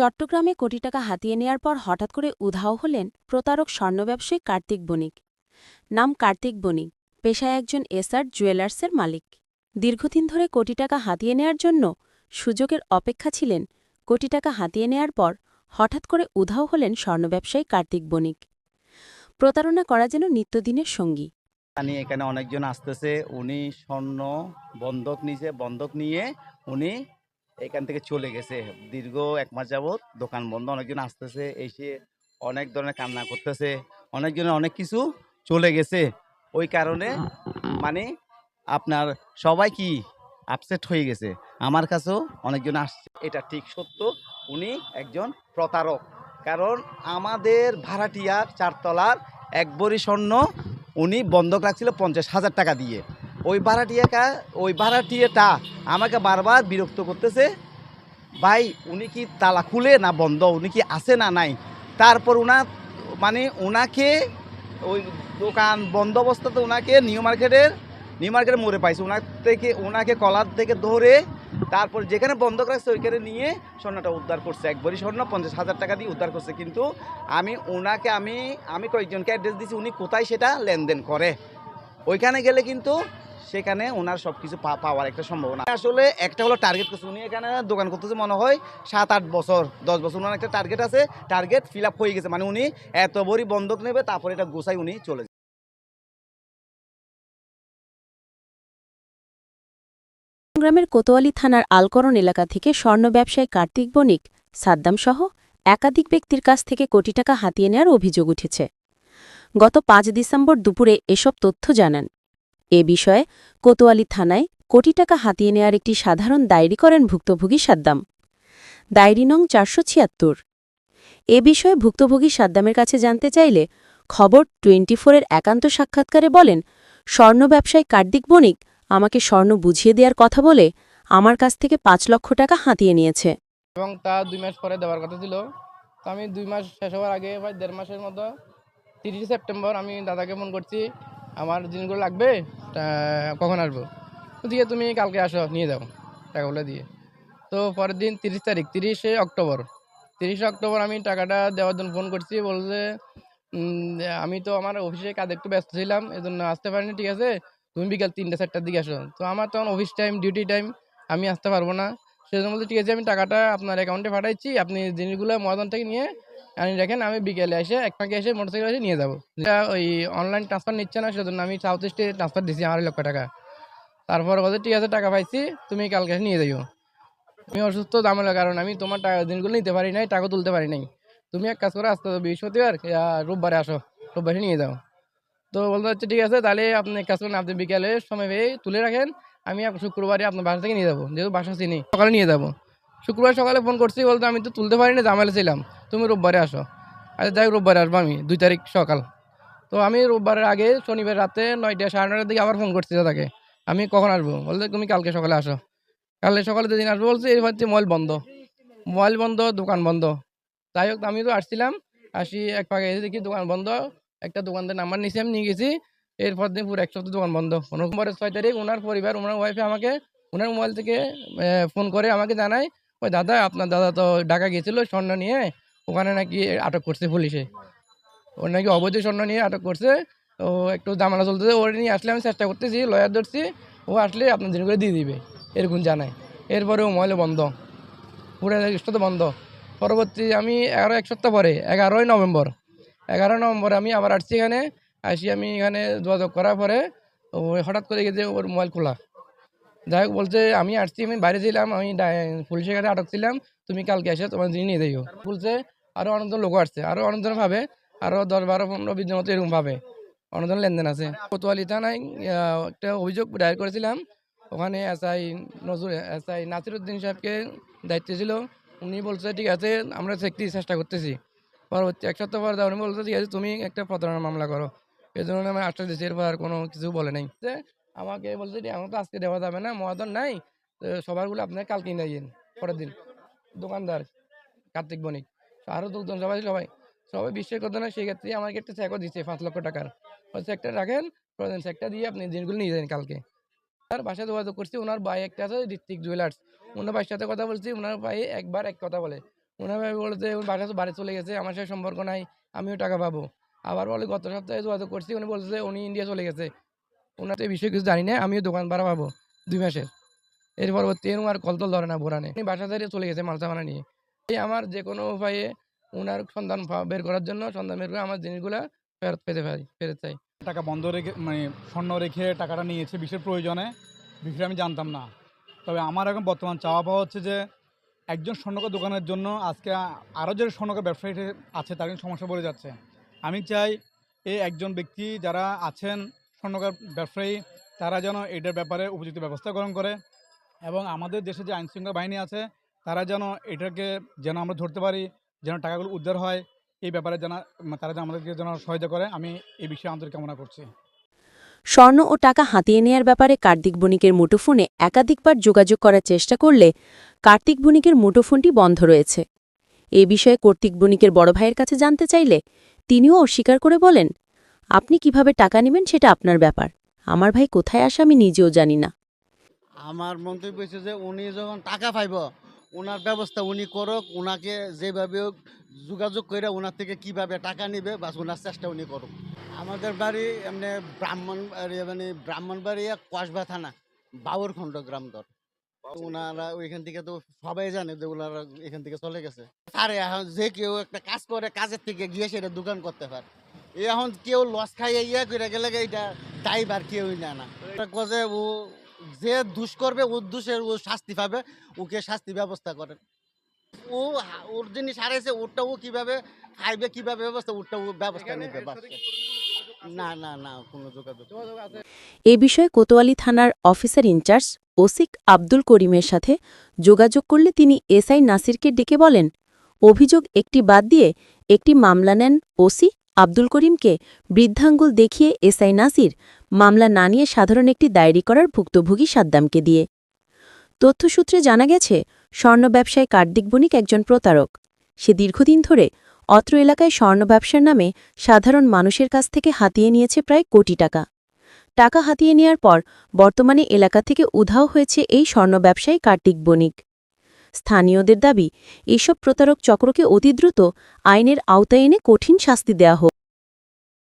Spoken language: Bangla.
চট্টগ্রামে কোটি টাকা হাতিয়ে নেয়ার পর হঠাৎ করে উধাও হলেন প্রতারক স্বর্ণ ব্যবসায়ী কার্তিক বণিক। নাম কার্তিক বণিক, পেশায় একজন এসআর জুয়েলার্সের মালিক। দীর্ঘদিন ধরে কোটি টাকা হাতিয়ে নেয়ার জন্য সুযোগের অপেক্ষা ছিলেন। কোটি টাকা হাতিয়ে নেয়ার পর হঠাৎ করে উধাও হলেন স্বর্ণ ব্যবসায়ী কার্তিক বণিক। প্রতারণা করা যেন নিত্যদিনের সঙ্গী। এখানে অনেকজন আসতেছে, উনি স্বর্ণ বন্ধক নিয়ে উনি এখান থেকে চলে গেছে। দীর্ঘ 1 মাস যাবৎ দোকান বন্ধ। অনেকজন আসতেছে, এসে অনেক ধরনের কান্না করতেছে, অনেকজনের অনেক কিছু চলে গেছে। ওই কারণে মানে আপনার সবাই কি আপসেট হয়ে গেছে। আমার কাছেও অনেকজন আসছে, এটা ঠিক সত্য উনি একজন প্রতারক। কারণ আমাদের ভাড়াটিয়ার 4 তলার 1 ভরি স্বর্ণ উনি বন্ধক রাখছিল 50,000 টাকা দিয়ে। ওই ভাড়াটিয়াটা আমাকে বারবার বিরক্ত করতেছে, ভাই উনি কি তালা খুলে না বন্ধ, উনি কি আছে না নাই। তারপর ওনাকে ওই দোকান বন্ধ অবস্থাতে ওনাকে নিউ মার্কেটের মোড়ে পাইছে। ওনাকে কলার থেকে ধরে তারপর যেখানে বন্ধক রাখছে ওইখানে নিয়ে স্বর্ণটা উদ্ধার করছে। 1 ভরি স্বর্ণ 50,000 টাকা দিয়ে উদ্ধার করছে। কিন্তু আমি কয়েকজনকে অ্যাড্রেস দিয়েছি, উনি কোথায় সেটা লেনদেন করে। ওইখানে গেলে কিন্তু সেখানে ওনার সব কিছু পাওয়ার একটা সম্ভাবনা। আসলে একটা হলো টার্গেট করছে, উনি এখানে দোকান করতেছে মনে হয় 7-8 বছর 10 বছর। ওনার একটা টার্গেট আছে, টার্গেট ফিল আপ হয়ে গেছে। মানে উনি এত ভরি বন্ধক নেবে, তারপরে এটা গোছাই উনি চলে যাবে। চট্টগ্রামের কোতোয়ালি থানার আলকরণ এলাকা থেকে স্বর্ণ ব্যবসায়ী কার্তিক বণিক, সাদ্দামসহ একাধিক ব্যক্তির কাছ থেকে কোটি টাকা হাতিয়ে নেওয়ার অভিযোগ উঠেছে। গত 5 ডিসেম্বর দুপুরে এসব তথ্য জানান। এ বিষয়ে কোতোয়ালি থানায় কোটি টাকা হাতিয়ে নেওয়ার একটি সাধারণ ডায়েরি করেন ভুক্তভোগী সাদ্দাম। ডায়েরি নং 476। এ বিষয়ে ভুক্তভোগী সাদ্দামের কাছে জানতে চাইলে খবর 24 এর একান্ত সাক্ষাৎকারে বলেন, স্বর্ণ ব্যবসায়ী কার্তিক বণিক আমাকে স্বর্ণ বুঝিয়ে দেওয়ার কথা বলে আমার কাছ থেকে 5 লক্ষ টাকা হাতিয়ে নিয়েছে এবং তা 2 মাস পরে দেওয়ার কথা ছিল। তো আমি 2 মাস শেষ হওয়ার আগে বা 1.5 মাসের মতো 30 সেপ্টেম্বর আমি দাদাকে ফোন করছি, আমার জিনিসগুলো লাগবে, কখন আসবো। তো দিয়ে তুমি কালকে আসো, নিয়ে যাও টাকাগুলো দিয়ে। তো পরের দিন 30 অক্টোবর আমি টাকাটা দেওয়ার জন্য ফোন করছি। বলছে আমি তো আমার অফিসে কাজে একটু ব্যস্ত ছিলাম, এজন্য আসতে পারিনি। ঠিক আছে, তুমি বিকাল 3-4টার দিকে আসো। তো আমার তখন অফিস টাইম, ডিউটি টাইম, আমি আসতে পারবো না। সেজন্য বলতে ঠিক আছে, আমি টাকাটা আপনার অ্যাকাউন্টে পাঠাচ্ছি, আপনি জিনিসগুলো মহাজন থেকে নিয়ে আনি রাখেন, আমি বিকেলে এসে এক ফাঁকে এসে মোটরসাইকেল এসে নিয়ে যাবো। এটা ওই অনলাইন ট্রান্সফার নিচ্ছে না, সেজন্য আমি সাউথ ইস্টে ট্রান্সফার দিচ্ছি 2.5 লক্ষ টাকা। তারপর বলছে ঠিক আছে, টাকা পাইছি, তুমি কালকে এসে নিয়ে যাইও। আমি অসুস্থ ঝামেলার কারণ আমি তোমার টাকা জিনিসগুলো নিতে পারি নাই, টাকা তুলতে পারি নাই। তুমি এক কাজ করো, আজকে তো বৃহস্পতিবার, রোববারে আসো, রোববারে নিয়ে যাও। তো বলতে হচ্ছে ঠিক আছে, তাহলে আপনি এক কাজ করেন, আপনি বিকালে সময় পেয়ে তুলে রাখেন, আমি শুক্রবারে আপনার বাসা থেকে নিয়ে যাবো, যেহেতু বাসা চিনি, সকালে নিয়ে যাবো। শুক্রবার সকালে ফোন করছি, বলতে আমি তো তুলতে পারিনি, ঝামেলা ছিলাম, তুমি রোববারে আসো। আচ্ছা যাই হোক, রোববারে আসবো আমি 2 তারিখ সকাল। তো আমি রোববারের আগে শনিবার রাতে 9টা 9:30টার দিকে আবার ফোন করছি দাদাকে, আমি কখন আসবো। বলতে তুমি কালকে সকালে আসো। কালকে সকালে যেদিন আসবো বলছে, এর হচ্ছে মোবাইল বন্ধ, দোকান বন্ধ। যাই হোক, আমি তো আসছিলাম, আসি এক ফাঁকে এসে দেখি দোকান বন্ধ। একটা দোকানদার নাম্বার নিয়েছি, আমি নিয়ে গেছি। এরপর দিন পুরো 1 সপ্তাহ দোকান বন্ধ। নম্বরের 6 তারিখ ওনার পরিবার, ওনার ওয়াইফে আমাকে ওনার মোবাইল থেকে ফোন করে আমাকে জানায়, ওই দাদা, আপনার দাদা তো ঢাকা গিয়েছিল স্বর্ণ নিয়ে, ওখানে নাকি আটক করছে পুলিশে। ওর নাকি অবৈধ স্বর্ণ নিয়ে আটক করছে। তো একটু ঝামেলা চলতেছে, ওর নিয়ে আসলে আমি চেষ্টা করতেছি, লয়ার ধরছি, ও আসলে আপনার জিনিসগুলো দিয়ে দিবে এরকম জানায়। এরপরে ও মোবাইলে বন্ধ, পুরো স্টোর বন্ধ। পরবর্তী আমি এক সপ্তাহ পরে 11ই নভেম্বর আমি আবার আসছি এখানে। আমি এখানে যোগাযোগ করার পরে ও হঠাৎ করে গেছে ওর মোবাইল খোলা। যাই হোক, বলছে আমি আসছি, আমি বাইরে ছিলাম, আমি পুলিশের কাছে আটক ছিলাম, তুমি কালকে এসে তোমার জিনিস নিয়ে যাইও। বলছে আরও অনেকজন লোক আসছে, আরও অনেকজন ভাবে, আরও 10, 12, 15, 20 জন মতো এরকম ভাবে অনেকজন লেনদেন আছে। কোতোয়ালি থানায় একটা অভিযোগ দায়ের করেছিলাম। ওখানে এসআই নাসিরউদ্দিন সাহেবকে দায়িত্ব ছিল। উনি বলছে ঠিক আছে, আমরা চেষ্টা করতেছি। পরবর্তী 1 সপ্তাহ পর উনি বলছে ঠিক আছে, তুমি একটা প্রতারণা মামলা করো। এই জন্য আমি আশ্বাস দিচ্ছি, এরপর আর কোনো কিছু বলে নাই। আমাকে বলছে যে আমার তো আজকে দেওয়া যাবে না, মহাজন নাই, সবারগুলো আপনার কালকে নিয়ে যান। পরের দিন দোকানদার কার্তিক বণিক আরও দুজন, সবাই সবাই সবাই বিশ্বাস করতো না। সেক্ষেত্রে আমাকে একটা চেকও দিচ্ছে 5 লক্ষ টাকার। ওই চেকটা রাখেন, প্রয়োজন চেকটা দিয়ে আপনি জিনিসগুলো নিয়ে যান কালকে। তার বাসায় যোগাযোগ করছি, ওনার ভাই একটা আছে ঋত্বিক জুয়েলার্স, ওনার ভাইয়ের সাথে কথা বলছি। ওনার ভাই একবার এক কথা বলে, ওনার ভাই বলেছে ওর বাসা তো বাড়ি চলে গেছে, আমার সাথে সম্পর্ক নাই, আমিও টাকা পাবো। আবার বলে গত সপ্তাহে যোগাযোগ করছি, উনি বলছে উনি ইন্ডিয়া চলে গেছে, ওনার তো এই বিষয়ে কিছু জানি না, আমিও দোকান ভাড়া পাবো 2 মাসের। এর পরবর্তী আর কল টল ধরে না বোরানে, উনি বাসা থেকে চলে গেছে মালসামানা নিয়ে। এই আমার যে কোনো উপায়ে ওনার সন্ধান বের করার জন্য, সন্ধান বের করে আমার জিনিসগুলো ফেরত পেতে পারি, ফেরত চাই। টাকা বন্ধ রেখে মানে স্বর্ণ রেখে টাকাটা নিয়েছে বিশেষ প্রয়োজনে, বিষয়টা আমি জানতাম না। তবে আমার এখন বর্তমান চাওয়া পাওয়া হচ্ছে যে একজন স্বর্ণকার দোকানের জন্য আজকে আরও যে স্বর্ণকার ব্যবসায়ী আছে তার কিন্তু সমস্যা পড়ে যাচ্ছে। আমি চাই এই একজন ব্যক্তি যারা আছেন স্বর্ণকার ব্যবসায়ী তারা যেন এটার ব্যাপারে উপযুক্ত ব্যবস্থা গ্রহণ করে এবং আমাদের দেশে যে আইনশৃঙ্খলা বাহিনী আছে তারা যেন এটাকে যেন আমরা ধরতে পারি, যেন টাকাগুলো উদ্ধার হয়, এই ব্যাপারে যেন তারা যেন আমাদেরকে যেন সহায়তা করে, আমি এই বিষয়ে আন্তরিক কামনা করছি। স্বর্ণ ও টাকা হাতিয়ে নেয়ার ব্যাপারে কার্তিক বণিকের মুঠোফোনে একাধিকবার যোগাযোগ করার চেষ্টা করলে কার্তিক বণিকের মুঠোফোনটি বন্ধ রয়েছে। এ বিষয়ে কার্তিক বণিকের বড় ভাইয়ের কাছে জানতে চাইলে তিনিও অস্বীকার করে বলেন, আপনি কিভাবে টাকা নেবেন সেটা আপনার ব্যাপার, আমার ভাই কোথায় আসে আমি নিজেও জানি না। আমার মন্তব্য হচ্ছে যে উনি যখন টাকা পাইব ওনার ব্যবস্থা উনি করুক, ওনাকে যেভাবে হোক যোগাযোগ করে ওনার থেকে কিভাবে টাকা নেবে বাস ওনার চেষ্টা উনি করুক। আমাদের বাড়ি এমনি ব্রাহ্মণবাড়িয়া কসবা থানা বাউরখণ্ড গ্রাম ধর। ওনারা ওইখান থেকে তো সবাই জানে যে ওনারা এখান থেকে চলে গেছে। আরে এখন যে কেউ একটা কাজ করে কাজের থেকে গিয়ে সেটা দোকান করতে পারে, এখন কেউ লস খাইয়ে ইয়ে করে গেলে এটা ড্রাইভার কেউই না না যে ও যে দুষ করবে ওর দোষের ও শাস্তি পাবে, ওকে শাস্তি ব্যবস্থা করেন। ও ওর জিনিস হারাইছে, ওরটা ও কিভাবে খাইবে কিভাবে ব্যবস্থা ওরটা ও ব্যবস্থা নেবে। না না না কোনো যোগাযোগ। এ বিষয়ে কোতোয়ালি থানার অফিসার ইনচার্জ ওসিক আব্দুল করিমের সাথে যোগাযোগ করলে তিনি এসআই নাসিরকে ডেকে বলেন, অভিযোগ একটি বাদ দিয়ে একটি মামলা নেন ওসি আব্দুল করিমকে বৃদ্ধাঙ্গুল দেখিয়ে এসআই নাসির মামলা না নিয়ে সাধারণ একটি ডায়েরি করার ভুক্তভোগী সাদ্দামকে দিয়ে। তথ্যসূত্রে জানা গেছে, স্বর্ণ ব্যবসায়ী কার্তিক বণিক একজন প্রতারক। সে দীর্ঘদিন ধরে অত্র এলাকায় স্বর্ণ ব্যবসার নামে সাধারণ মানুষের কাছ থেকে হাতিয়ে নিয়েছে প্রায় কোটি টাকা। টাকা হাতিয়ে নেয়ার পর বর্তমানে এলাকা থেকে উধাও হয়েছে এই স্বর্ণ ব্যবসায়ী কার্তিক বণিক। স্থানীয়দের দাবি, এইসব প্রতারক চক্রকে অতি দ্রুত আইনের আওতায় এনে কঠিন শাস্তি দেয়া হোক।